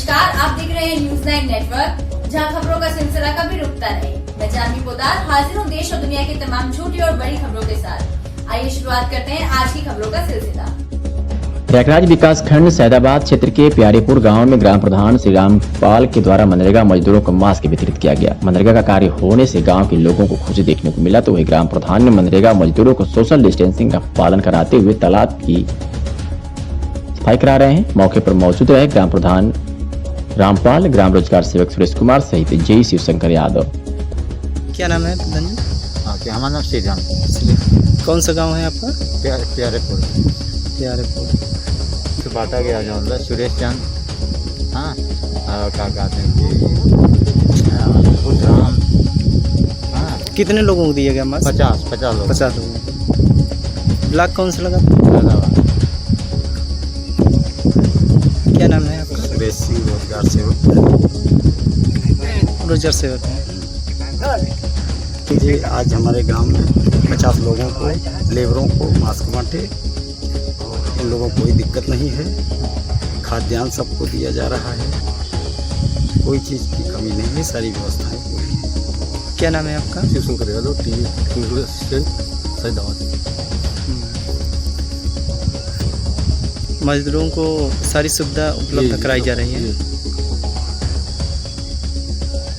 नमस्कार, आप देख रहे हैं न्यूज़ 9 नेटवर्क, जहां खबरों का सिलसिला कभी रुकता नहीं। मैं जानवी पोदार हाजिर हूं देश और दुनिया की तमाम छोटी और बड़ी खबरों के साथ। आइए शुरुआत करते हैं आज की खबरों का सिलसिला। प्रयागराज विकास खंड सैदाबाद क्षेत्र के प्यारेपुर गांव में ग्राम प्रधान श्री रामपाल के द्वारा मनरेगा मजदूरों को मास्क वितरित किया गया। मनरेगा का कार्य होने से गांव के लोगों को खुशी देखने को मिला, तो वही ग्राम प्रधान ने मनरेगा मजदूरों को सोशल डिस्टेंसिंग का पालन कराते हुए तालाब की सफाई करा रहे हैं। मौके पर मौजूद रहे ग्राम प्रधान रामपाल, ग्राम रोजगार सेवक सुरेश कुमार सहित जय शिवशंकर यादव। क्या नाम है प्रधान जी? हमारा नाम श्रीराम। कौन सा गांव है आपका? प्यारेपुर प्यारेपुर से बांटा गया जो मतलब सुरेश चंद, हाँ, और क्या कहते हैं कि राम, हाँ, कितने लोगों को दिया गया मास्क? 50 लोग। 50 लोगों। ब्लॉक कौन सा लगा? क्या नाम है आपका? सुरेश सिंह, रोजगार सेवक। रोजगार सेवक है। जी, आज हमारे गांव में 50 लोगों को, लेबरों को मास्क बांटे और इन लोगों को कोई दिक्कत नहीं है। खाद्यान्न सबको दिया जा रहा है, कोई चीज़ की कमी नहीं है, सारी व्यवस्थाएं पूरी हैं। क्या नाम है आपका? Shivshankar Yadav, T assistant Saidabad. मजदूरों को सारी सुविधा उपलब्ध कराई जा रही है।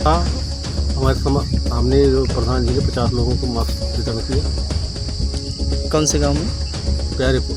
हाँ, हमारे सामने जो प्रधान जी ने 50 लोगों को मास्क वितरण किया। कौन से गांव में? प्यारेपुर।